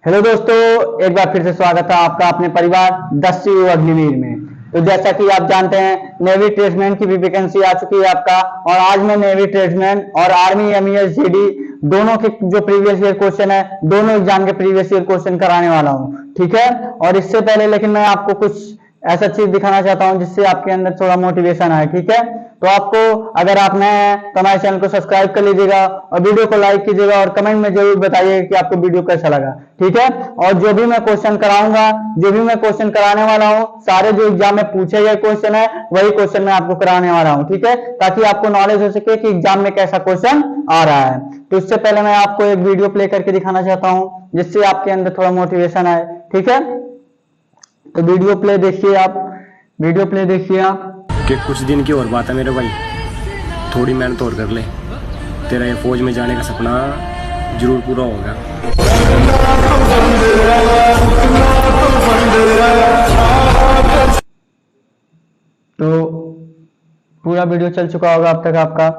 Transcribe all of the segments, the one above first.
Hello दोस्तों, एक बार फिर से स्वागत है आपका अपने परिवार 10 अग्निवीर में। तो जैसा कि आप जानते हैं, नेवी ट्रेड्समैन की भी वैकेंसी आ चुकी है आपका। और आज मैं नेवी ट्रेड्समैन और आर्मी एमईएस जीडी दोनों के जो प्रीवियस ईयर क्वेश्चन है, दोनों एग्जाम के प्रीवियस ईयर क्वेश्चन कराने वाला हूं, ठीक है। और इससे पहले लेकिन मैं आपको कुछ ऐसा चीज दिखाना चाहता हूं जिससे आपके अंदर थोड़ा मोटिवेशन आए, ठीक है। तो आपको, अगर आप नए हैं तो हमारे चैनल को सब्सक्राइब कर लीजिएगा और वीडियो को लाइक कीजिएगा और कमेंट में जरूर बताइएगा कि आपको वीडियो कैसा लगा, ठीक है। और जो भी मैं क्वेश्चन कराऊंगा, जो भी मैं क्वेश्चन कराने वाला हूं, सारे जो एग्जाम में पूछे गए क्वेश्चन है वही क्वेश्चन मैं आपको कराने वाला हूं, ठीक है, ताकि आपको नॉलेज हो सके कि एग्जाम में कैसा क्वेश्चन आ रहा है। तो इससे पहले मैं आपको एक वीडियो प्ले करके दिखाना चाहता हूं जिससे आपके अंदर थोड़ा मोटिवेशन आए, ठीक है। तो वीडियो प्ले देखिए आप, वीडियो प्ले देखिए आप। कि कुछ दिन की और बात है मेरे भाई, थोड़ी मेहनत और कर ले, तेरा ये फौज में जाने का सपना जरूर पूरा होगा। तो पूरा वीडियो चल चुका होगा अब तक आपका।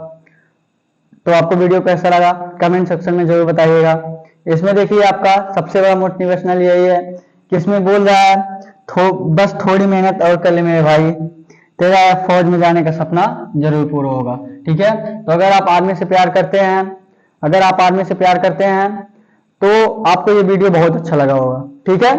तो आपको वीडियो कैसा लगा कमेंट सेक्शन में जरूर बताइएगा। इसमें देखिए आपका सबसे बड़ा मोटिवेशनल यही है कि इसमें बोल रहा है बस थोड़ी मेहनत और कर ले मेरे भाई, तेरा फौज में जाने का सपना जरूर पूरा होगा, ठीक है। तो अगर आप आर्मी से प्यार करते हैं, अगर आप आर्मी से प्यार करते हैं तो आपको ये वीडियो बहुत अच्छा लगा होगा, ठीक है।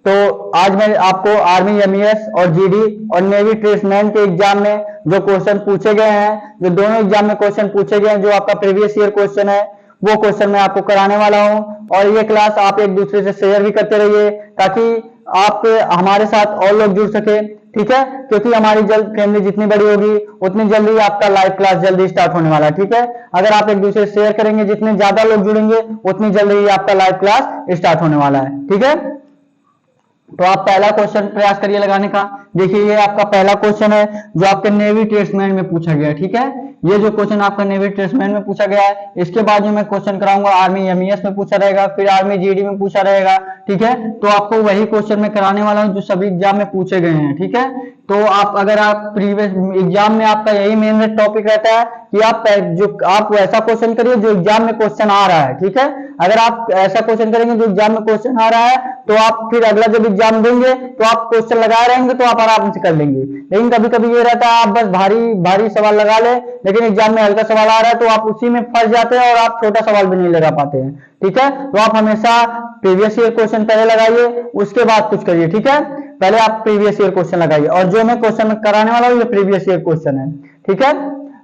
तो आज मैं आपको आर्मी एमईएस और जीडी और नेवी ट्रेड्समैन के एग्जाम में जो क्वेश्चन पूछे गए हैं, जो दोनों एग्जाम में क्वेश्चन पूछे गए हैं, जो आपका प्रीवियस ईयर क्वेश्चन है, वो क्वेश्चन मैं आपको कराने वाला हूं। और ये क्लास आप एक दूसरे से शेयर भी करते रहिए ताकि आप हमारे साथ और लोग जुड़ सके, ठीक है। क्योंकि हमारी जल्द फैमिली जितनी बड़ी होगी उतनी जल्दी आपका लाइव क्लास जल्दी स्टार्ट होने वाला है, ठीक है। अगर आप एक दूसरे से शेयर करेंगे, जितने ज्यादा लोग जुड़ेंगे उतनी जल्दी आपका लाइव क्लास स्टार्ट होने वाला है, ठीक है। तो आप पहला क्वेश्चन प्रयास करिए लगाने का। देखिए ये आपका पहला क्वेश्चन है जो आपके नेवी ट्रेड्समैन में पूछा गया है, ठीक है। ये जो क्वेश्चन आपका नेवी ट्रेड्समैन में पूछा गया है, इसके बाद जो मैं क्वेश्चन कराऊंगा आर्मी एमईएस में पूछा रहेगा, फिर आर्मी जीडी में पूछा रहेगा, ठीक है। तो आपको वही क्वेश्चन मैं कराने वाला हूं जो सभी एग्जाम में पूछे गए हैं, ठीक है। तो आप, अगर आप प्रीवियस एग्जाम में आपका यही मेन टॉपिक रहता है कि आप वैसा क्वेश्चन करिए जो एग्जाम में क्वेश्चन आ रहा है, ठीक है। अगर आप ऐसा क्वेश्चन करेंगे जो एग्जाम में क्वेश्चन आ रहा है तो आप फिर अगला जब एग्जाम देंगे तो आप क्वेश्चन लगाए रहेंगे तो आप आराम से कर लेंगे। लेकिन कभी कभी ये रहता है आप बस भारी भारी सवाल लगा ले, लेकिन एग्जाम में हल्का सवाल आ रहा है तो आप उसी में फंस जाते हैं और आप छोटा सवाल भी नहीं लगा पाते हैं, ठीक है। तो आप हमेशा प्रीवियस ईयर क्वेश्चन पहले लगाइए, उसके बाद कुछ करिए, ठीक है। पहले आप प्रीवियस ईयर क्वेश्चन लगाइए और जो मैं क्वेश्चन कराने वाला हूँ ये प्रीवियस ईयर क्वेश्चन है, ठीक है।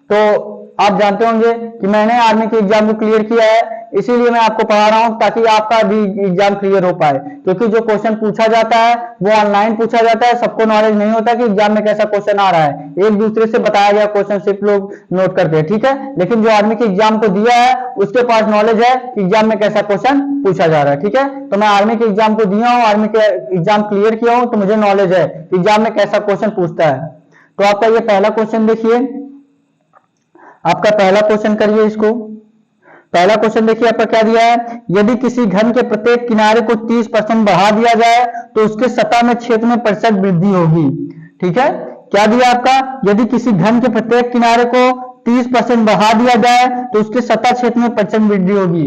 तो आप जानते होंगे कि मैंने आर्मी के एग्जाम को क्लियर किया है, इसीलिए मैं आपको पढ़ा रहा हूं ताकि आपका भी एग्जाम क्लियर हो पाए। क्योंकि जो क्वेश्चन पूछा जाता है वो ऑनलाइन पूछा जाता है, सबको नॉलेज नहीं होता कि एग्जाम में कैसा क्वेश्चन आ रहा है। एक दूसरे से बताया गया क्वेश्चन सिर्फ लोग नोट करते हैं, ठीक है। लेकिन जो आर्मी के एग्जाम को दिया है उसके पास नॉलेज है कि एग्जाम में कैसा क्वेश्चन पूछा जा रहा है, ठीक है। तो मैं आर्मी के एग्जाम को दिया हूँ, आर्मी के एग्जाम क्लियर किया हूँ, तो मुझे नॉलेज है एग्जाम में कैसा क्वेश्चन पूछता है। तो आपका ये पहला क्वेश्चन देखिए, आपका पहला क्वेश्चन करिए इसको। पहला क्वेश्चन देखिए आपका क्या दिया है, यदि किसी घन के प्रत्येक किनारे को 30% बढ़ा दिया जाए तो उसके सतह में क्षेत्र में प्रतिशत वृद्धि होगी, ठीक है। क्या दिया आपका, यदि किसी घन के प्रत्येक किनारे को 30% बढ़ा दिया जाए तो उसके सतह क्षेत्र में प्रतिशत वृद्धि होगी।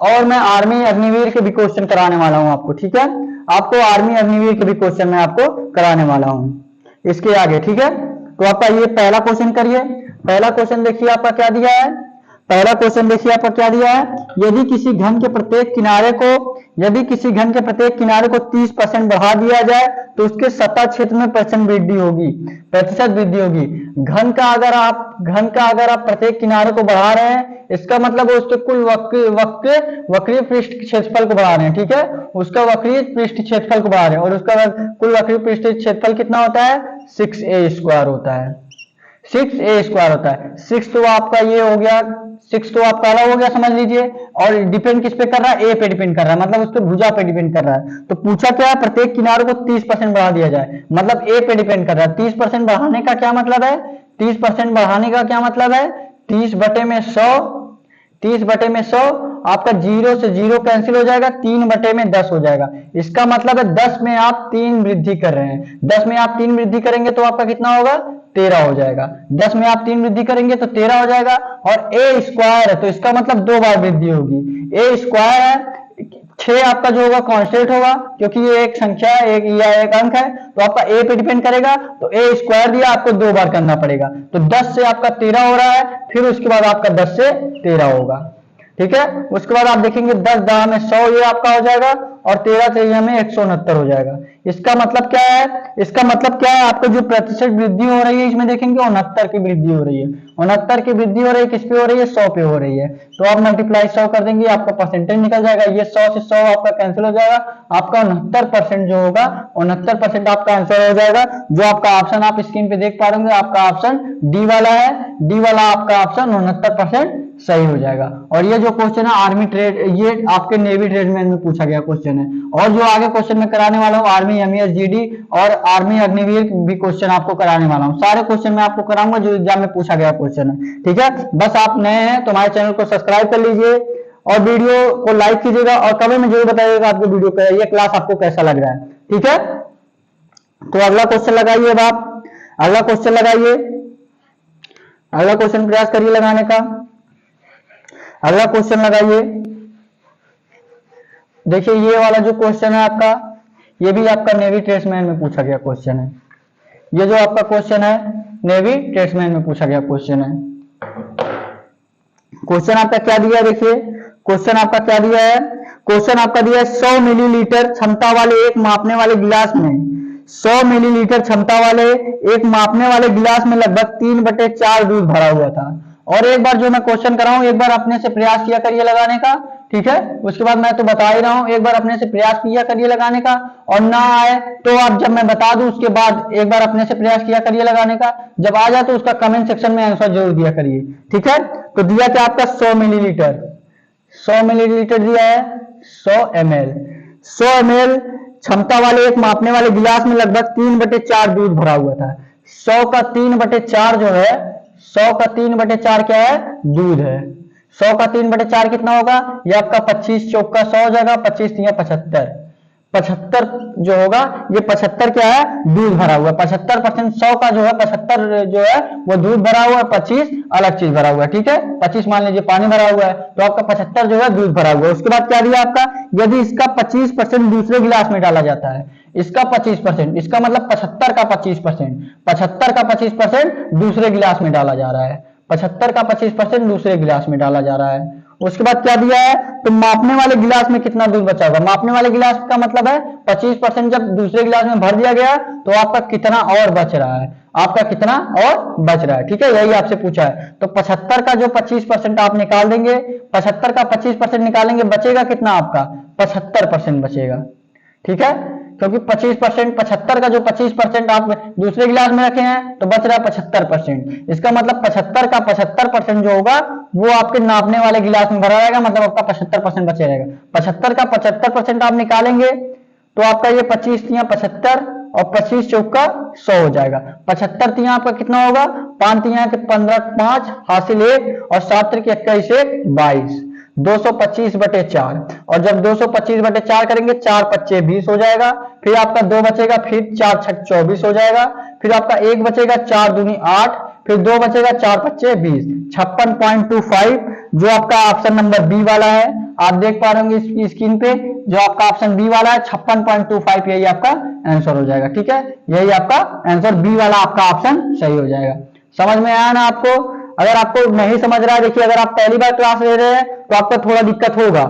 और मैं आर्मी अग्निवीर के भी क्वेश्चन कराने वाला हूं आपको, ठीक है। आपको आर्मी अग्निवीर के भी क्वेश्चन मैं आपको कराने वाला हूं इसके आगे, ठीक है। तो आपका ये पहला क्वेश्चन करिए। पहला क्वेश्चन देखिए आपका क्या दिया है, पहला क्वेश्चन देखिए आपका क्या दिया है, यदि किसी घन के प्रत्येक किनारे को 30% बढ़ा दिया जाए तो उसके सतह क्षेत्र में प्रतिशत वृद्धि होगी। घन का अगर आप प्रत्येक किनारे को बढ़ा रहे हैं, इसका मतलब उसके कुल वक्रीय पृष्ठ क्षेत्रफल को बढ़ा रहे हैं, ठीक है। उसका वक्रीय पृष्ठ क्षेत्रफल को बढ़ा रहे हैं और उसका कुल वक्रीय पृष्ठ क्षेत्रफल कितना होता है, 6a² होता है, 6a² होता है। 6 तो आपका ये हो गया, 6 तो आपका अलग हो गया समझ लीजिए। और डिपेंड किस पे कर रहा है, ए पे डिपेंड कर रहा है, मतलब उसके भुजा पे डिपेंड कर रहा है। तो पूछा क्या है, प्रत्येक किनारे को 30% बढ़ा दिया जाए, मतलब ए पे डिपेंड कर रहा है। 30% बढ़ाने का क्या मतलब है, 30% बढ़ाने का क्या मतलब है, 30/100, 30/100 आपका 0 से 0 कैंसिल हो जाएगा, 3/10 हो जाएगा। इसका मतलब है 10 में आप 3 वृद्धि कर रहे हैं, 10 में आप 3 वृद्धि करेंगे तो आपका कितना होगा, 13 हो जाएगा। 10 में आप 3 वृद्धि करेंगे तो 13 हो जाएगा। और a² है तो इसका मतलब 2 बार वृद्धि होगी। a² है 6 आपका जो होगा कांस्टेंट होगा, क्योंकि ये एक संख्या है, एक या एक अंक है, तो आपका ए पे डिपेंड करेगा। तो ए स्क्वायर दिया आपको 2 बार करना पड़ेगा, तो 10 से आपका 13 हो रहा है, फिर उसके बाद आपका 10 से 13 होगा। ठीक है, उसके बाद आप देखेंगे 10 10 में 100 ये आपका हो जाएगा, और 13 से हमें 169 हो जाएगा। इसका मतलब क्या है, इसका मतलब क्या है, आपको जो प्रतिशत वृद्धि हो रही है इसमें देखेंगे 69 की वृद्धि हो रही है। 69 की वृद्धि हो रही है, किस पे हो रही है, 100 पे हो रही है। तो आप मल्टीप्लाई 100 कर देंगे, आपका परसेंटेज निकल जाएगा। ये 100 से 100 आपका कैंसिल हो जाएगा, आपका 69% जो होगा 69% आपका आंसर हो जाएगा। जो आपका ऑप्शन आप स्क्रीन पे देख पा रहे होंगे, आपका ऑप्शन डी वाला है, डी वाला आपका ऑप्शन 69% सही हो जाएगा। और ये जो क्वेश्चन है आर्मी ट्रेड, ये आपके नेवी ट्रेडमैन में पूछा गया क्वेश्चन है। और जो आगे क्वेश्चन में कराने वाला हूँ आर्मी एमईएस जीडी और आर्मी अग्निवीर भी क्वेश्चन आपको कराने वाला हूँ। सारे क्वेश्चन मैं आपको कराऊंगा जो एग्जाम में पूछा गया क्वेश्चन है। ठीक है, बस आप नए हैं तो हमारे चैनल को सब्सक्राइब कर लीजिए और वीडियो को लाइक कीजिएगा और कमेंट में जरूर बताइएगा आपको वीडियो का ये क्लास आपको कैसा लग रहा है। ठीक है, तो अगला क्वेश्चन लगाइए। अब आप अगला क्वेश्चन लगाइए, अगला क्वेश्चन प्रयास करिए लगाने का। अगला क्वेश्चन लगाइए। देखिए ये वाला जो क्वेश्चन है आपका, ये भी आपका नेवी ट्रेड्समैन में पूछा गया क्वेश्चन है। ये जो आपका क्वेश्चन है नेवी ट्रेड्समैन में पूछा गया क्वेश्चन है। क्वेश्चन आपका क्या दिया है, देखिए क्वेश्चन आपका क्या दिया है। क्वेश्चन आपका दिया है 100 मिलीलीटर क्षमता वाले एक मापने वाले गिलास में 100 मिलीलीटर क्षमता वाले एक मापने वाले गिलास में लगभग 3/4 दूध भरा हुआ था। और एक बार जो मैं क्वेश्चन कराऊं, एक बार अपने से प्रयास किया करिए लगाने का। ठीक है, उसके बाद मैं तो बता ही रहा हूं, एक बार अपने से प्रयास किया करिए लगाने का, और ना आए तो आप जब मैं बता दूं उसके बाद एक बार अपने से प्रयास किया करिए लगाने का। जब आ जाए तो उसका कमेंट सेक्शन में आंसर जरूर दिया करिए। ठीक है, तो दिया क्या आपका 100 मिलीलीटर, 100 मिलीलीटर दिया है, 100 ml 100 ml क्षमता वाले एक मापने वाले गिलास में लगभग 3/4 दूध भरा हुआ था। 100 का 3/4 जो है, 100 का 3/4 क्या है, दूध है। 100 का 3/4 कितना होगा, ये आपका 25 चौका 100 हो जाएगा, 25 3 75 75 जो होगा, ये 75 क्या है, दूध भरा हुआ है। 75% 100 का जो है 75 जो है वो दूध भरा हुआ है, 25 अलग चीज भरा हुआ है। ठीक है, 25 मान लीजिए पानी भरा हुआ है, तो आपका 75 जो है दूध भरा हुआ है। उसके बाद क्या दिया आपका, यदि इसका 25% दूसरे गिलास में डाला जाता है, इसका 25%, इसका मतलब 75 का 25%, 75 का 25% दूसरे गिलास में डाला जा रहा है, 75 का 25% दूसरे गिलास में डाला जा रहा है। उसके बाद क्या दिया है, तो मापने वाले गिलास में कितना दूध बचा होगा। मापने वाले गिलास का मतलब है 25% जब दूसरे गिलास में भर दिया गया तो आपका कितना और बच रहा है, आपका कितना और बच रहा है। ठीक है, यही आपसे पूछा है। तो 75 का जो 25% आप निकाल देंगे, 75 का 25% निकालेंगे, बचेगा कितना आपका, 75% बचेगा। ठीक है, क्योंकि 25% 75 का जो 25% आप दूसरे गिलास में रखे हैं तो बच रहा है 75%। इसका मतलब 75 का 75% जो होगा वो आपके नापने वाले गिलास में भरा रहेगा, मतलब आपका 75% बचे रहेगा। 75 का 75% आप निकालेंगे तो आपका ये 25 तिया 75 और 25 चौका 100 हो जाएगा। 75 तिया आपका कितना होगा, 5 तिया के 15 5 हासिल 1 और 7 के 21 1 22 225/4। और जब 225/4 करेंगे, 4 पच्चे 20 हो जाएगा, फिर आपका 2 बचेगा, फिर 4 छक 24 हो जाएगा, फिर आपका 1 बचेगा, 4 दूनी 8, फिर 2 बचेगा, 4 पच्चे 20, 56.25 जो आपका ऑप्शन नंबर बी वाला है। आप देख पा रहे होंगे इसकी स्क्रीन पे, जो आपका ऑप्शन बी वाला है 56.25 यही आपका आंसर हो जाएगा। ठीक है, यही आपका आंसर बी वाला आपका ऑप्शन सही हो जाएगा। समझ में आया ना आपको। अगर आपको नहीं समझ रहा है, देखिए अगर आप पहली बार क्लास ले रहे हैं तो आपको थोड़ा दिक्कत होगा।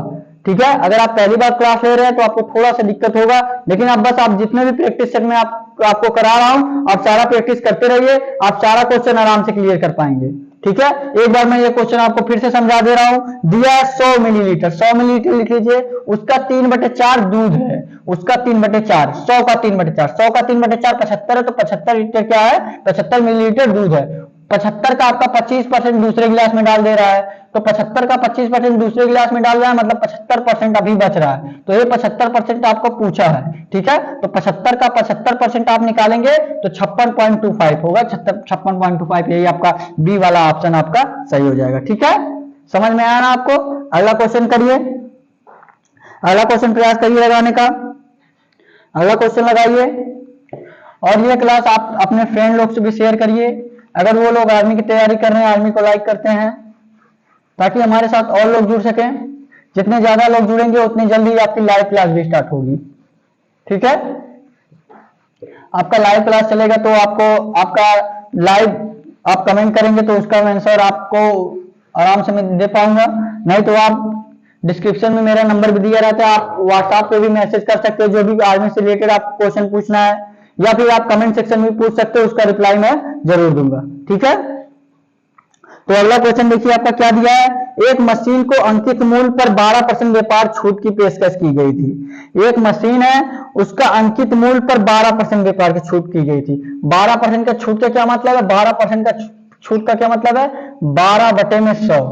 ठीक है, अगर आप पहली बार क्लास ले रहे हैं तो आपको थोड़ा सा दिक्कत होगा, लेकिन अब बस आप जितने भी प्रैक्टिस सेट में आपको करा रहा हूं, आप सारा प्रैक्टिस करते रहिए, आप सारा क्वेश्चन आराम से क्लियर कर पाएंगे। ठीक है, एक बार मैं ये क्वेश्चन आपको फिर से समझा दे रहा हूं। दिया है 100 मिलीलीटर, 100 मिलीलीटर लिख लीजिए, उसका 3/4 दूध है, उसका 3/4, 100 का 3/4, 100 का 3/4 75 है, तो 75 लीटर क्या है, 75 मिलीलीटर दूध है। 75 का आपका 25% दूसरे गिलास में डाल दे रहा है, तो 75 का 25% दूसरे गिलास में डाल रहा है, मतलब 75% अभी बच रहा है, तो ये 75% आपको पूछा है। ठीक है, तो 75 का 75% आप निकालेंगे तो 56.25 होगा, 56.25 यही आपका बी वाला ऑप्शन आपका सही हो जाएगा। ठीक है, समझ में आया ना आपको। अगला क्वेश्चन करिए, अगला क्वेश्चन प्रयास करिए लगाने का। अगला क्वेश्चन लगाइए और ये क्लास आप अपने फ्रेंड लोग से भी शेयर करिए, अगर वो लोग आर्मी की तैयारी कर रहे हैं, आर्मी को लाइक करते हैं, ताकि हमारे साथ और लोग जुड़ सकें। जितने ज्यादा लोग जुड़ेंगे उतनी जल्दी आपकी लाइव क्लास भी स्टार्ट होगी। ठीक है, आपका लाइव क्लास चलेगा तो आपको आपका लाइव आप कमेंट करेंगे तो उसका आंसर आपको आराम से मैं दे पाऊंगा। नहीं तो आप डिस्क्रिप्शन में मेरा नंबर भी दिया रहता है, आप व्हाट्सएप पे भी मैसेज कर सकते हो, जो भी आर्मी से रिलेटेड आपको क्वेश्चन पूछना है, या फिर आप कमेंट सेक्शन में पूछ सकते हो, उसका रिप्लाई मैं जरूर दूंगा। ठीक है, तो अगला क्वेश्चन देखिए आपका क्या दिया है। एक मशीन को अंकित मूल्य पर 12% व्यापार छूट की पेशकश की गई थी। एक मशीन है, उसका अंकित मूल्य पर 12% व्यापार की छूट की गई थी। 12% का छूट का क्या मतलब है? 12% का छूट का क्या मतलब है? 12/100।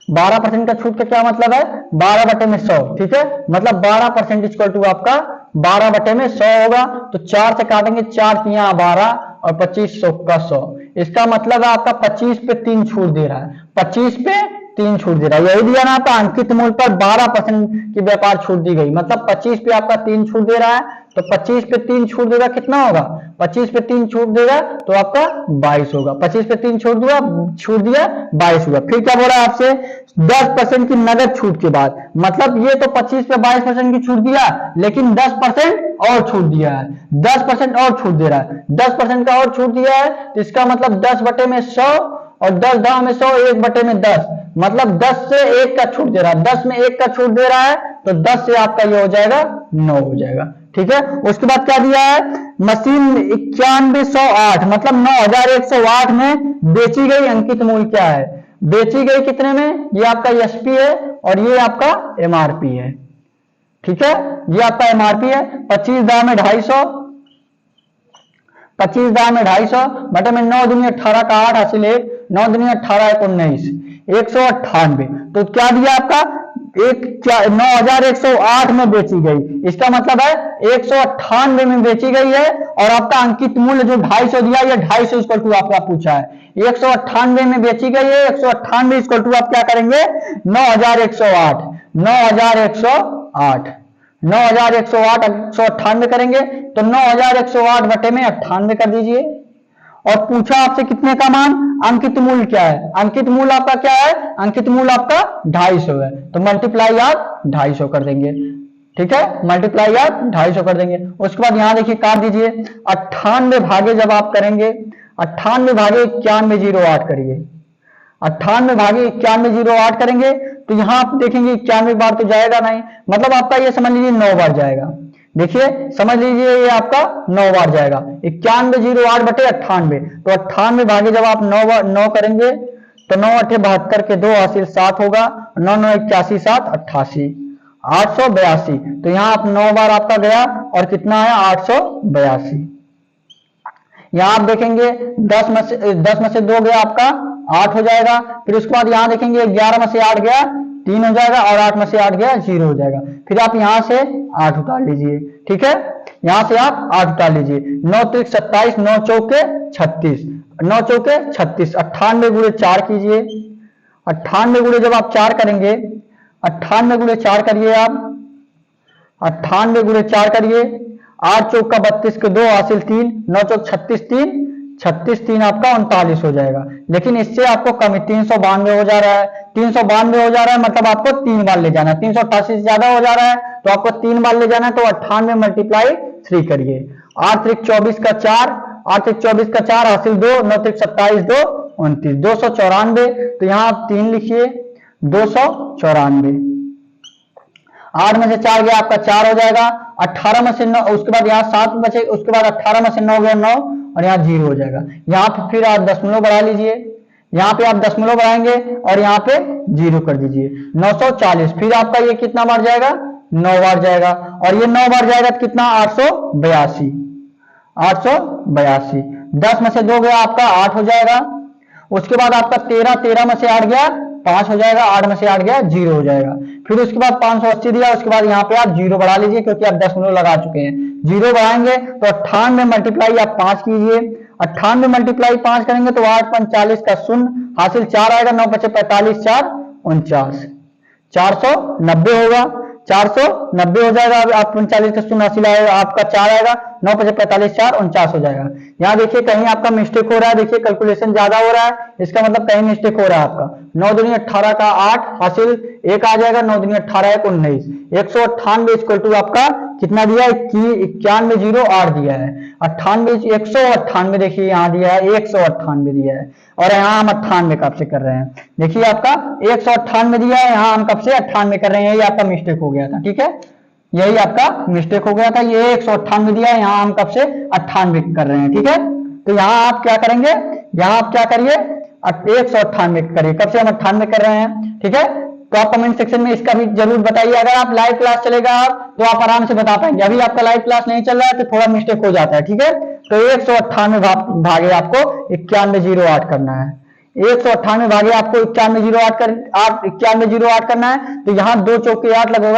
12% का छूट का क्या मतलब है? 12/100। ठीक है, मतलब 12% इक्वल टू आपका 12/100 होगा। तो 4 से काटेंगे, 4 तिया 12 और 25 100 का 100। इसका मतलब है आपका 25 पे 3 छूट दे रहा है, 25 पे 3 छूट दे रहा है। यही दिया ना आपका अंकित मूल्य पर 12% की व्यापार छूट दी गई, मतलब 25 पे आपका 3 छूट दे रहा है। तो 25 पे 3 छूट देगा कितना होगा? 25 पे 3 छूट देगा तो आपका 22 होगा। 25 पे 3 छूट दिया 22 हुआ। फिर क्या बोल रहा है आपसे? 10% की नगद छूट के बाद, मतलब ये तो 25 पे 22% की छूट दिया, लेकिन 10% और छूट दिया है, 10% और छूट दे रहा है, 10% का और छूट दिया है। तो इसका मतलब 10/100 और 10 दाम में 100, 1/10, मतलब 10 से 1 का छूट दे रहा है, 10 में 1 का छूट दे रहा है, तो 10 से आपका ये हो जाएगा 9 हो जाएगा। ठीक है, उसके बाद क्या दिया है? मशीन 9108 मतलब 9108 में बेची गई अंकित मूल्य क्या है? बेची गई कितने में? ये आपका एसपी है और ये आपका एमआरपी है। ठीक है, ये आपका एमआरपी है। 25 दाम में 250, 25 दाम में 250 बटे में 9 दूनी 18 का 8 हासिल 1, 9 दूनी 18 1 19, 198। तो क्या दिया आपका? 9108 में बेची गई, इसका मतलब है 198 में बेची गई है। और आपका अंकित मूल्य जो 250 दिया, ये 250 इक्वल टू आपका पूछा है। 198 में बेची गई है, 198 इक्वल टू आप क्या करेंगे? 9108, 9108, 9108 198 करेंगे तो 9108 बटे में 98 कर दीजिए। और पूछा आपसे कितने का मान? अंकित मूल्य क्या है? अंकित मूल्य आपका क्या है? अंकित मूल्य आपका 250 है, तो मल्टीप्लाई आप 250 कर देंगे। ठीक है, मल्टीप्लाई आप 250 कर देंगे। उसके बाद यहां देखिए काट दीजिए, 98 भागे जब आप करेंगे, 98 भागे 9108 करिए, 98 भागे 9108 करेंगे तो यहां आप देखेंगे 91 बार तो जाएगा नहीं, मतलब आपका ये समझ लीजिए 9 बार जाएगा। देखिए समझ लीजिए ये आपका 9 बार जाएगा, 9108 बटे 98। तो 98 भागे जब आप 9 करेंगे तो 9 8 72 के 2 हासिल 7 होगा, 9 9 81 7 88, 882। तो यहाँ आप 9 बार आपका गया और कितना है? 882। यहां आप देखेंगे 10 में से 2 गया आपका 8 हो जाएगा। फिर उसके बाद यहां देखेंगे 11 में से 8 गया 3 हो जाएगा, और 8 में से 8 गया 0 हो जाएगा। फिर आप यहां से 8 उतार लीजिए। ठीक है, यहां से आप 8 उतार लीजिए। 9 3 27, 9 चौके 36, 9 चौके 36, 98 गुणे 4 कीजिए। 98 गुणे जब आप 4 करेंगे, 98 गुणे 4 करिए आप, 98 गुणे 4 करिए, 8 चौक का 32 के 2 हासिल 3, 9 चौक 36 3, 36 3 आपका 39 हो जाएगा। लेकिन इससे आपको कम 392 हो जा रहा है, 392 हो जा रहा है, मतलब आपको 3 बार ले जाना है। 388 से ज्यादा हो जा रहा है तो आपको 3 बार ले जाना है। तो 98 मल्टीप्लाई 3 करिए, 8 3 24 का 4, 8 3 24 का 4 हासिल 2, 9 3 27 2 29, 294। तो यहाँ आप 3 लिखिए, 294। 8 में से 4 गया आपका 4 हो जाएगा, 18 में से 9, उसके बाद यहाँ 7 बचे, उसके बाद 18 में से 9 गया 9 और यहाँ 0 हो जाएगा। यहाँ पे फिर आप दशमलव बढ़ा लीजिए, यहाँ पे आप दशमलव बढ़ाएंगे और यहाँ पे 0 कर दीजिए, 940। फिर आपका ये कितना बार जाएगा? 9 बार जाएगा, और ये 9 बार जाएगा तो कितना? 882, 882। 10 में से 2 गया आपका 8 हो जाएगा। उसके बाद आपका 13 में से 8 गया 5 हो जाएगा, 8 में से 8 गया 0 हो जाएगा। फिर उसके बाद 580 दिया, उसके बाद यहाँ पे आप 0 बढ़ा लीजिए क्योंकि आप दशमलव लगा चुके हैं। 0 बढ़ाएंगे तो 98 मल्टीप्लाई आप 5 कीजिए, 98 मल्टीप्लाई 5 करेंगे तो 8 5 40 का 0 हासिल 4 आएगा, 9 5 45 4 49, 490 होगा। 490 हो जाएगा। अब आप 39 का शून्य हासिल आएगा, आपका 4 आएगा, 9 5 45 4 49 हो जाएगा। यहाँ देखिए कहीं आपका मिस्टेक हो रहा है, देखिए कैलकुलेशन ज्यादा हो रहा है, इसका मतलब कहीं मिस्टेक हो रहा है आपका। 9 दूनी 18 का 8 हासिल 1 आ जाएगा, 9 दूनी 18 1 19, 198 इक्वल टू आपका कितना दिया है, 9108 दिया है। 98 198 देखिए यहाँ दिया है, 198 दिया है, और यहाँ हम 98 कब से कर रहे हैं, देखिए आपका 198 दिया है, यहाँ हम कब से 98 कर रहे हैं, ये आपका मिस्टेक हो गया था। ठीक है, यही आपका मिस्टेक हो गया था, ये 198 दिया है, यहाँ हम कब से 98 कर रहे हैं। ठीक है, तो यहाँ आप क्या करेंगे, यहाँ आप क्या करिए 198 करिए, कब से हम 98 कर रहे हैं। ठीक है, तो आप कमेंट सेक्शन में इसका भी जरूर बताइए। अगर आप लाइव क्लास चलेगा आप तो आप आराम से बता पाएंगे, अभी आपका लाइव क्लास नहीं चल रहा है तो थोड़ा मिस्टेक हो जाता है। ठीक है, तो 198 भागे आपको 9108 करना है, 198 भागे आपको 9108 करना है। तो यहाँ 2 चौके 8 लगभग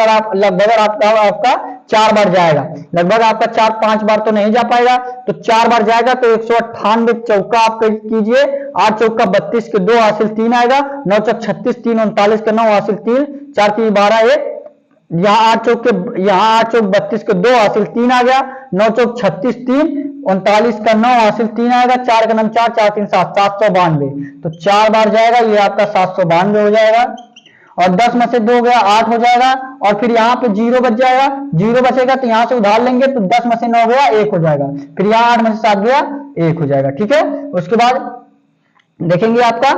आपका 4 बार जाएगा, लगभग आपका 4-5 बार तो नहीं जा पाएगा, तो 4 बार जाएगा। तो 198 चौका आप कीजिए, 8 चौका 32 के 2 हासिल 3 आएगा, 9 चौक 36 3 39 के 9 हासिल 3 4 की 12 1, यहाँ 8 चौक 32 के 2 हासिल 3 आ गया, 9 चौक 36 3 39 का 9 हासिल 3 आएगा, 4 का 9 4 4 3 7 792, तो 4 बार जाएगा, ये आपका 792 हो जाएगा। और 10 में से 2 गया 8 हो जाएगा, और फिर यहाँ पे 0 बच जाएगा, 0 बचेगा तो यहाँ से उधार लेंगे, तो 10 में से 9 गया 1 हो जाएगा, फिर यहाँ 8 में से 7 गया 1 हो जाएगा। ठीक है, उसके बाद देखेंगे आपका,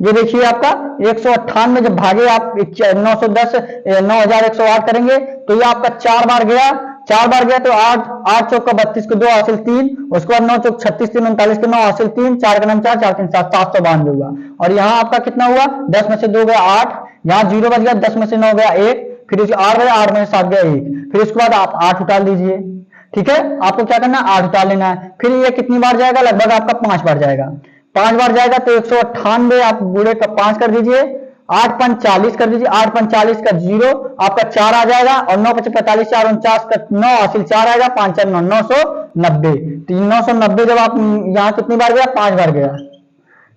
ये देखिए आपका 198 जब भागे आप 9108 करेंगे तो ये आपका 4 बार गया, 4 बार गया तो 8 चौक का 32 के 2 हासिल 3, उसके बाद 9 चौक 36 3 39 के 9 हासिल 3 4 का 9 4 4 3 7 792 हुआ। और यहाँ आपका कितना हुआ, 10 में से 2 गया 8, यहाँ 0 बच गया, 10 में से 9 गया 1, फिर 8 गया, 8 में से 7 गया 1, फिर उसके बाद आप 8 उतार लीजिए। ठीक है, आपको क्या करना है 8 उतार लेना है। फिर ये कितनी बार जाएगा, लगभग आपका 5 बार जाएगा, 5 बार जाएगा तो 198 आप बूढ़े का 5 कर दीजिए, 8 5 40 कर दीजिए, 8 5 40 का 0 आपका 4 आ जाएगा, और 9 5 45 4 49 का 9 हासिल 4 आएगा, 5 4 9 990, तो 990 जब आप यहाँ कितनी बार गया 5 बार गया,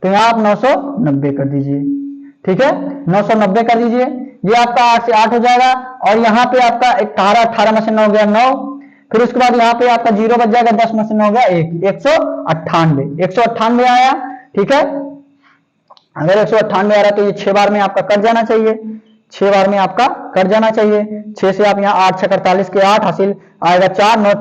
तो यहाँ आप 990 कर दीजिए। ठीक है, 990 कर दीजिए, ये आपका 8 से 8 हो जाएगा, और यहाँ पे आपका 18 में से 9 गया 9, फिर उसके बाद यहाँ पे आपका 0 बच जाएगा, 10 में से 9 गया 1, 198 आया। ठीक है, अगर 198 आ रहा है तो ये 6 बार में आपका कट जाना चाहिए, 6 बार में आपका कट जाना चाहिए। 6 से आप यहाँ 8 6 48 के 8 हासिल आएगा 4, 9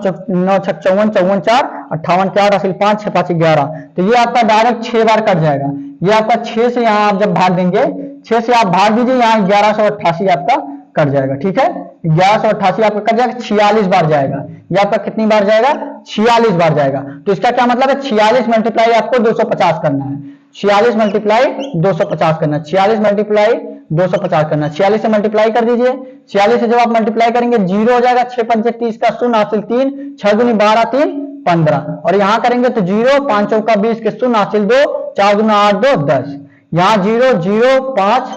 6 54 54 4 58 के 8 हासिल 5 6 5 11, तो ये आपका डायरेक्ट 6 बार कट जाएगा। ये आपका 6 से यहाँ आप जब भाग देंगे, 6 से आप भाग दीजिए, यहाँ 1188 आपका कट जाएगा। ठीक है, 1188 आपका कट जाएगा, 46 बार जाएगा, ये आपका कितनी बार जाएगा 46 बार जाएगा। तो इसका क्या मतलब है, 46 मल्टीप्लाई आपको 250 करना है, 46 मल्टीप्लाई 250 करना, 46 मल्टीप्लाई 250 करना, 46 से मल्टीप्लाई कर दीजिए। 46 से जब आप मल्टीप्लाई करेंगे 0 हो जाएगा, 6 5 30 का 0 हासिल 3, 6 दूनी 12 3 15, और यहाँ करेंगे तो 0 5 चौका 20 के 0 हासिल 2, 4 दूना 8 2 10, यहाँ 0 0 5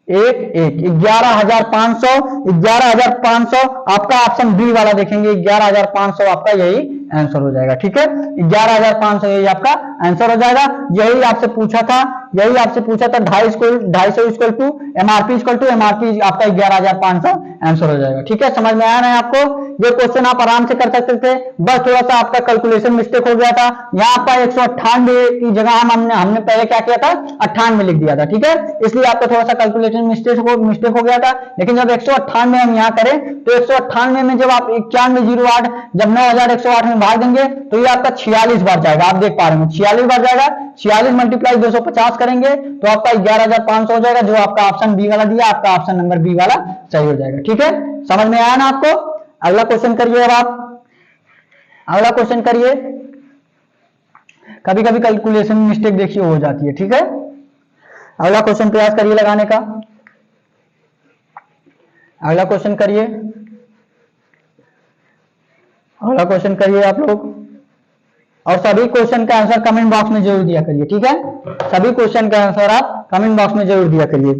1 1, 11,500 आपका ऑप्शन बी वाला देखेंगे, 11,500 आपका यही आंसर हो जाएगा। ठीक है, 11,500 यही आपका आंसर हो जाएगा। यही आपसे पूछा था 250 इक्वल टू एमआरपी आपका 11,500 आंसर हो जाएगा। ठीक है, समझ में आया ना आपको, ये क्वेश्चन आप आराम से कर सकते थे, बस थोड़ा सा आपका कैलकुलेशन मिस्टेक हो गया था। यहाँ आपका 198 की जगह हमने पहले क्या किया था 98 लिख दिया था। ठीक है, इसलिए आपका थोड़ा सा कैलकुलेशन मिस्टेक हो गया था। लेकिन जब 198 हम यहाँ करें तो 198 में जब आप 9108 जब 9108 में भाग देंगे तो ये आपका 46 बार जाएगा, आप देख पा रहे हैं 46 बार जाएगा। 46 मल्टीप्लाई 250 करेंगे तो आपका 11,500 हो जाएगा, जो आपका ऑप्शन बी वाला दिया, आपका ऑप्शन नंबर बी वाला सही हो जाएगा। ठीक है, समझ में आया ना आपको। अगला क्वेश्चन करिए, अब आप अगला क्वेश्चन करिए। कभी कभी कैलकुलेशन मिस्टेक देखिए हो जाती है। ठीक है, अगला क्वेश्चन प्रयास करिए लगाने का, अगला क्वेश्चन करिए, अगला क्वेश्चन करिए आप लोग, और सभी क्वेश्चन का आंसर कमेंट बॉक्स में जरूर दिया करिए। ठीक है, सभी क्वेश्चन का आंसर आप कमेंट बॉक्स में जरूर दिया करिए।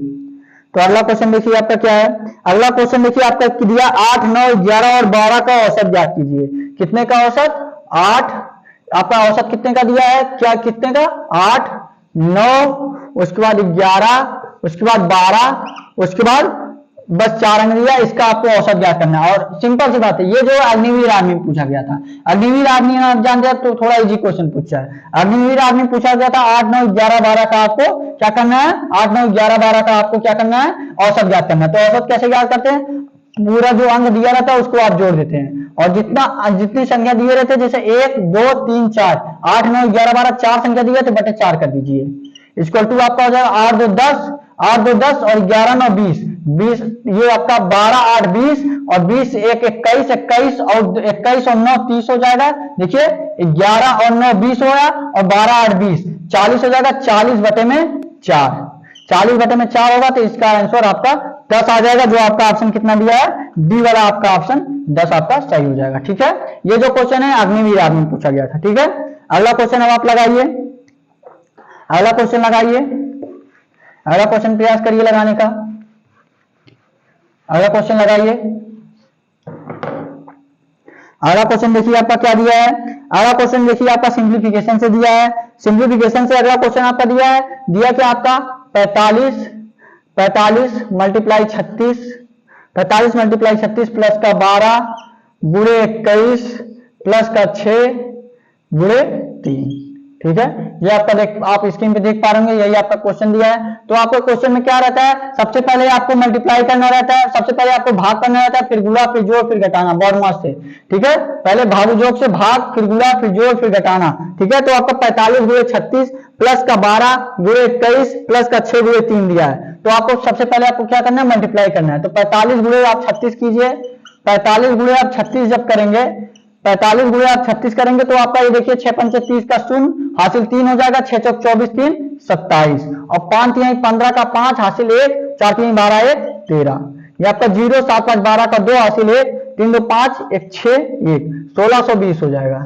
तो अगला क्वेश्चन देखिए आपका क्या है, अगला क्वेश्चन देखिए आपका दिया 8 9 11 और 12 का औसत ज्ञात कीजिए। कितने का औसत, 8, आपका औसत कितने का दिया है, क्या कितने का 8 9, उसके बाद 11, उसके बाद 12, उसके बाद बस 4 अंक दिया, इसका आपको औसत ज्ञात करना है। और सिंपल सी बात है, ये जो अग्निवीर आर्मी में पूछा गया था, अग्निवीर आर्मी आप जानते हैं तो थोड़ा इजी क्वेश्चन पूछा है। अग्निवीर आर्मी पूछा गया था 8, 9, 11, 12 का आपको क्या करना है, 8, 9, 11, 12 का आपको क्या करना है, औसत ज्ञात करना है। तो औसत कैसे ज्ञात करते हैं, पूरा जो अंक दिया रहता है उसको आप जोड़ देते हैं, और जितनी संख्या दिए रहते हैं, जैसे 1, 2, 3, 4, 8, 9, 11, 12 4 संख्या दी है तो बटे 4 कर दीजिए। इक्वल टू आपका हो जाएगा 8, 2, 10, 8, 2, 10 और 11, 9, 20, 20 ये आपका 12, 8, 20 और 20 1, 21, 21 और 21 और 9 30 हो जाएगा। देखिए 11 और 9 20 हो गया और 12, 8, 20 40 हो जाएगा। 40 बटे में 4, 40 बटे में 4 होगा तो इसका आंसर आपका 10 आ जाएगा। जो आपका ऑप्शन कितना दिया है, डी वाला आपका ऑप्शन 10 आपका सही हो जाएगा। ठीक है, ये जो क्वेश्चन है अग्निवीर आर्मी में पूछा गया था। ठीक है, अगला क्वेश्चन अब आप लगाइए, अगला क्वेश्चन लगाइए, अगला क्वेश्चन प्रयास करिए लगाने का। अगला क्वेश्चन लगाइए, अगला क्वेश्चन देखिए आपका क्या दिया है। अगला क्वेश्चन देखिए आपका सिंप्लीफिकेशन से दिया है। सिंप्लीफिकेशन से अगला क्वेश्चन आपका दिया है, दिया क्या आपका 45 मल्टीप्लाई 36, 45 मल्टीप्लाई 36 प्लस का 12 गुणे 21 प्लस का 6 गुणे 3। ठीक है, ये आपका आप स्क्रीन पे देख पा रहे होंगे, यही आपका क्वेश्चन दिया है। तो आपको क्वेश्चन में क्या रहता है, सबसे पहले आपको मल्टीप्लाई करना रहता है, सबसे पहले आपको भाग करना रहता है, फिर गुणा, फिर जोड़, फिर घटाना बॉडमास से। ठीक है, पहले भागुजोग से भाग, फिर गुणा, फिर जोड़, फिर घटाना। ठीक है, तो आपको 45 गुणे 36 प्लस का 12 गुणे 21 प्लस का 6 गुणे 3 दिया है। तो आपको सबसे पहले आपको क्या करना है, मल्टीप्लाई करना है। तो 45 गुणे आप 36 कीजिए, 45 गुणे आप 36 जब करेंगे, 45 गुणे आप 36 करेंगे तो आपका ये देखिए 6 पंचे 30 का 0 हासिल 3 हो जाएगा, 6 चौक 24 3 27 और 5 3 15 का 5 हासिल 1, 4 3 12 1 13। ये आपका 0 7 5 12 का 2 हासिल 1, 3 2 5 1 6 1 1620 हो जाएगा।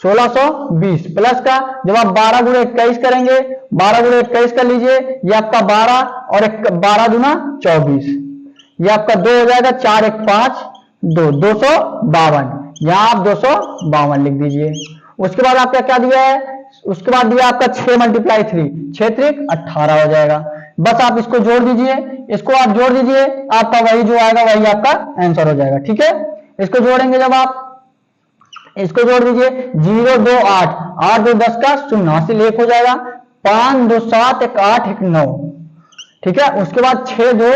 1620 प्लस का जब आप 12 गुणे 21 करेंगे, 12 गुणे 21 कर लीजिए, ये आपका 12 और 12 दूना 24, ये आपका 2 हो जाएगा, 4 1 5 2 252, यहां आप 252 लिख दीजिए। उसके बाद आपका क्या दिया है, उसके बाद दिया आपका 6 मल्टीप्लाई 3, 6 3 18 हो जाएगा। बस आप इसको जोड़ दीजिए, इसको आप जोड़ दीजिए, आपका वही जो आएगा वही आपका आंसर हो जाएगा। ठीक है, इसको जोड़ेंगे जब आप, इसको जोड़ दीजिए 0 2 8 8 2 10 का 0 हासिल 1 हो जाएगा, 5 2 7 1 8 1 9। ठीक है, उसके बाद 6 2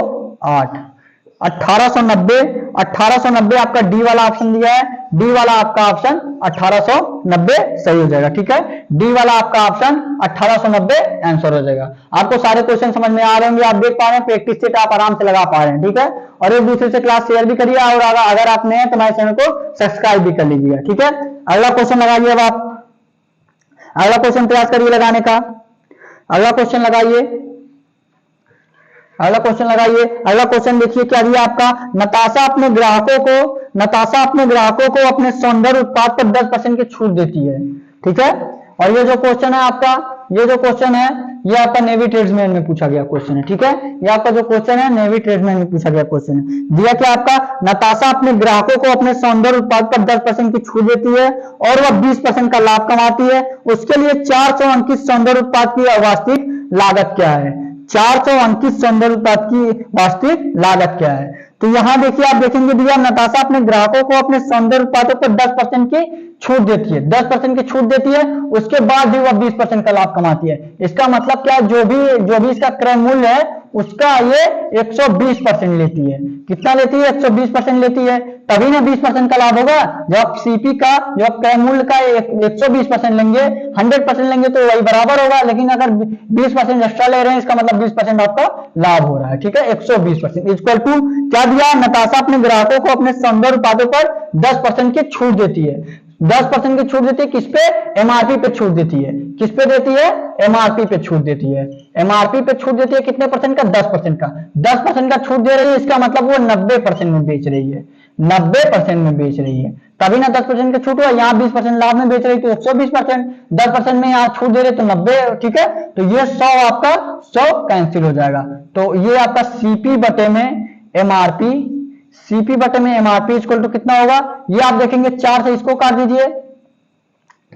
8 1890, 1890 आपका डी वाला ऑप्शन दिया है, डी वाला आपका ऑप्शन 1890 सही हो जाएगा। ठीक है, डी वाला आपका ऑप्शन 1890 आंसर हो जाएगा। आपको सारे क्वेश्चन समझ में आ रहे होंगे, आप देख पा रहे हैं, प्रैक्टिस सेट आप आराम से लगा पा रहे हैं। ठीक है, और एक दूसरे से क्लास शेयर भी करिए, और अगर आप नए हैं तो हमारे चैनल को सब्सक्राइब भी कर लीजिएगा। ठीक है, अगला क्वेश्चन लगाइए, अब आप अगला क्वेश्चन प्रयास करिए लगाने का। अगला क्वेश्चन लगाइए, अगला क्वेश्चन लगाइए। अगला क्वेश्चन देखिए क्या दिया आपका, नताशा अपने ग्राहकों को अपने सौंदर्य उत्पाद पर 10% की छूट देती है। ठीक है, और ये जो क्वेश्चन है आपका, ये जो क्वेश्चन है ये आपका नेवी ट्रेड्समैन में पूछा गया क्वेश्चन है। ठीक है, ये आपका जो क्वेश्चन है नेवी ट्रेड्समैन में पूछा गया क्वेश्चन है। दिया क्या आपका, नताशा अपने ग्राहकों को अपने सौंदर्य उत्पाद पर 10% की छूट देती है और वह 20% का लाभ कमाती है। उसके लिए 400 अंकित सौंदर्य उत्पाद की वास्तविक लागत क्या है, 400 अंकित सौंदर्य उत्पाद की वास्तविक लागत क्या है। तो यहां देखिए, आप देखेंगे दिया नताशा अपने ग्राहकों को अपने सौंदर्य उत्पादों पर 10% की छूट देती है, 10% की छूट देती है, उसके बाद भी वह 20% का लाभ कमाती है। इसका मतलब क्या है, जो भी इसका क्रय मूल्य है उसका ये 120% लेती है। कितना लेती है, 120% लेती है, तभी ना 20% का लाभ होगा। जब सीपी का जब क्रय मूल्य का 120% लेंगे, 100% लेंगे तो वही बराबर होगा, लेकिन अगर 20% एक्स्ट्रा ले रहे हैं इसका मतलब 20% आपका लाभ हो रहा है। ठीक है, 120% इक्वल टू क्या दिया, नताशा अपने ग्राहकों को अपने सौंदर्य उत्पादों पर 10% की छूट देती है। 10% की छूट देती है, किस पे, एमआरपी पे छूट देती है। किस पे देती है, एमआरपी पे छूट देती है। एमआरपी पे छूट देती है कितने परसेंट का, 10% का। 10% का छूट दे रही है, इसका मतलब वो 90% में बेच रही है, 90% में बेच रही है, तभी ना 10% की छूट हुआ। यहाँ 20% लाभ में बेच रही तो 120%, 10% में यहाँ छूट दे रहे तो 90। ठीक है, तो ये 100 आपका 100 कैंसिल हो जाएगा। तो ये आपका सीपी बटे में एमआरपी, सीपी बटे में एमआरपी इक्वल टू कितना होगा, ये आप देखेंगे 4 से इसको काट दीजिए,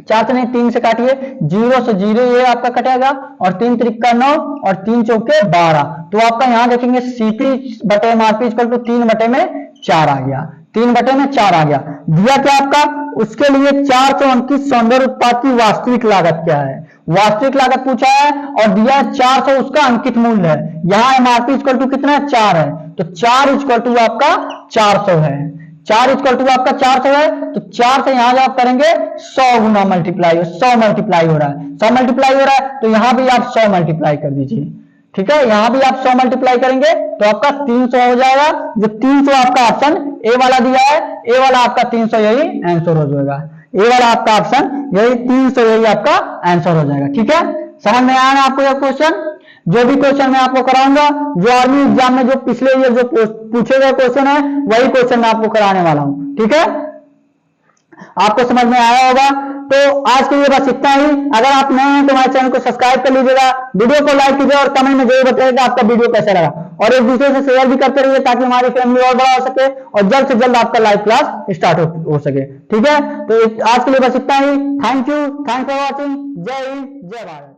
4 से नहीं 3 से काटिए, 0 से 0 ये आपका कटेगा और 3 त्रिका 9 और 3 चौके 12। तो आपका यहां देखेंगे CP बटे MRP इक्वल टू 3 बटे में 4 आ गया, 3 बटे में 4 आ गया। दिया क्या आपका, उसके लिए 429 सौंदर्य उत्पाद की वास्तविक लागत क्या है, वास्तविक लागत पूछा है और दिया है 400 उसका अंकित मूल्य है। यहाँ MRP इक्वल टू कितना है, 4 है, तो 4 इक्वल टू आपका 400 है, 4 इक्वल टू आपका 400 है, तो 4 से यहां जब आप करेंगे 100 गुना मल्टीप्लाई, 100 मल्टीप्लाई हो रहा है, 100 मल्टीप्लाई हो रहा है, तो यहां भी आप 100 मल्टीप्लाई कर दीजिए, ठीक है, यहां भी आप 100 मल्टीप्लाई करेंगे तो आपका 300 हो जाएगा। जो 300 आपका ऑप्शन ए वाला दिया है, ए वाला आपका 300 यही आंसर हो जाएगा, ए वाला आपका ऑप्शन यही 300 यही आपका आंसर हो जाएगा। ठीक है, समझ में आया ना आपको यह क्वेश्चन? जो भी क्वेश्चन मैं आपको कराऊंगा, जो आर्मी एग्जाम में जो पिछले ईयर जो पूछे गए क्वेश्चन है वही क्वेश्चन मैं आपको कराने वाला हूं। ठीक है, आपको समझ में आया होगा। तो आज के लिए बस इतना ही। अगर आप नए हैं तो हमारे चैनल को सब्सक्राइब कर लीजिएगा, वीडियो को लाइक कीजिए और कमेंट में जरूर बताइएगा आपका वीडियो कैसा लगा, और एक दूसरे से शेयर भी करते रहिए ताकि हमारी फैमिली और बड़ा हो सके और जल्द से जल्द आपका लाइव क्लास स्टार्ट हो सके। ठीक है, तो आज के लिए बस इतना ही। Thank you, thanks for watching. जय हिंद, जय भारत।